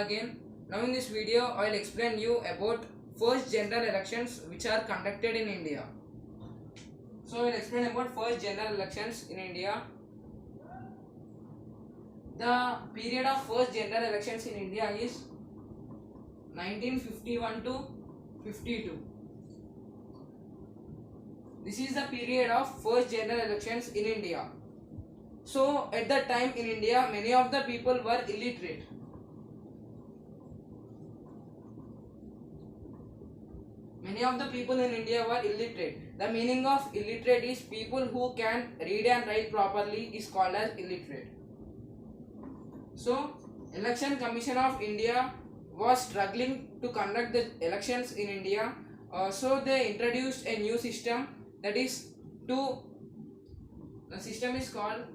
again. Now in this video I will explain you about first general elections which are conducted in India. So I will explain about first general elections in India. The period of first general elections in India is 1951 to 52. This is the period of first general elections in India. So at that time in India, many of the people were illiterate. Many of the people in India were illiterate. The meaning of illiterate is people who can read and write properly is called as illiterate. So Election Commission of India was struggling to conduct the elections in India. So they introduced a new system, that is the system is called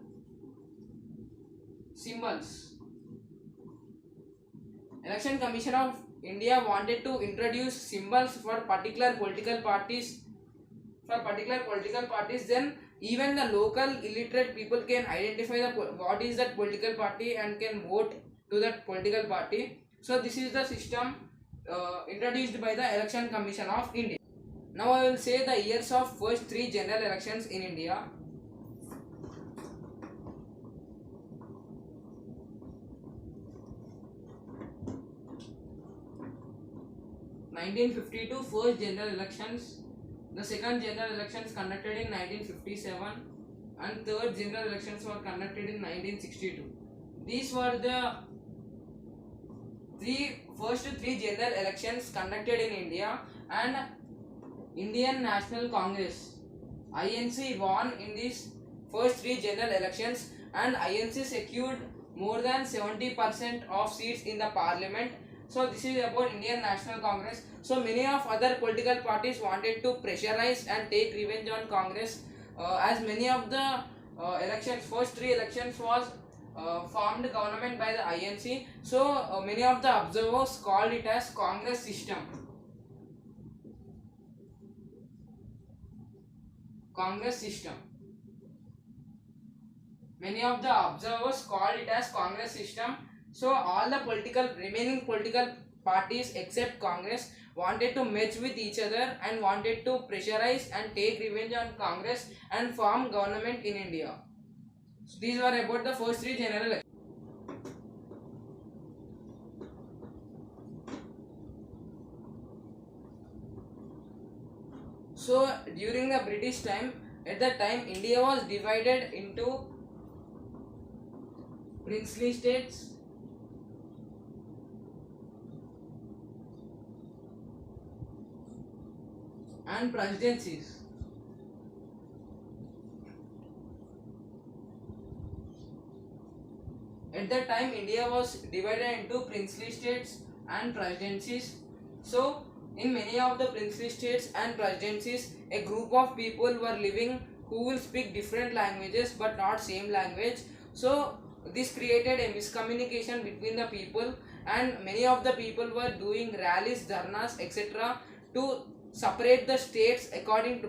symbols. Election Commission of India wanted to introduce symbols for particular political parties. Then even the local illiterate people can identify what is that political party and can vote to that political party. So this is the system introduced by the Election Commission of India. Now I will say the years of first three general elections in India. (1952) first general elections, the second general elections conducted in 1957, and third general elections were conducted in 1962. These were the first three general elections conducted in India, and Indian National Congress (INC) won in these first three general elections, and INC secured more than 70% of seats in the parliament. So this is about Indian National Congress. So many of other political parties wanted to pressurize and take revenge on Congress, as many of the first three elections was formed government by the INC. So many of the observers called it as Congress system. Congress system. Many of the observers called it as Congress system. So all the remaining political parties except Congress wanted to merge with each other and wanted to pressurize and take revenge on Congress and form government in India. So these were about the first three general elections. So during the British time, at that time India was divided into princely states and presidencies. At that time India was divided into princely states and presidencies. So in many of the princely states and presidencies, a group of people were living who will speak different languages but not same language. So this created a miscommunication between the people, and many of the people were doing rallies, dharnas, etc. to separate the states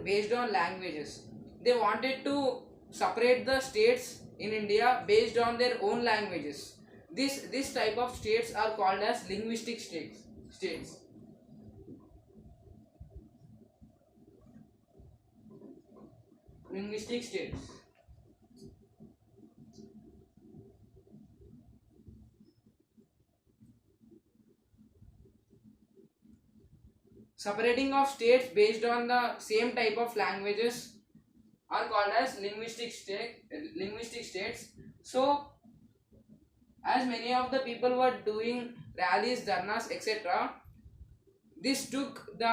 based on languages. They wanted to separate the states in India based on their own languages. This type of states are called as linguistic states. Linguistic states. Separating of states based on the same type of languages are called as linguistic states. So as many of the people were doing rallies, dharnas, etc., this took the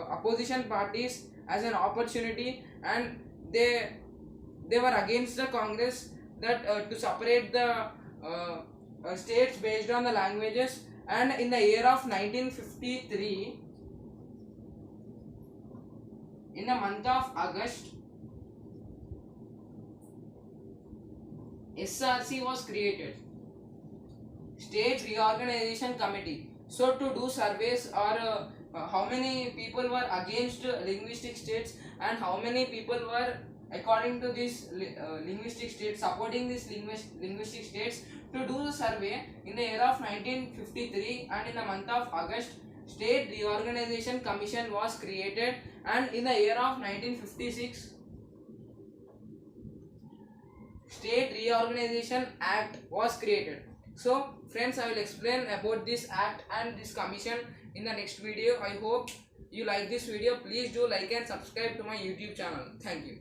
opposition parties as an opportunity, and they were against the Congress that to separate the states based on the languages. And in the year of 1953, in the month of August, SRC was created, State Reorganization Committee. So to do surveys or how many people were against linguistic states and how many people were according to this linguistic state, supporting these linguistic states to do the survey in the year of 1953, and in the month of August, State Reorganization Commission was created, and in the year of 1956, State Reorganization Act was created. So friends, I will explain about this act and this commission in the next video. I hope you like this video. Please do like and subscribe to my YouTube channel. Thank you.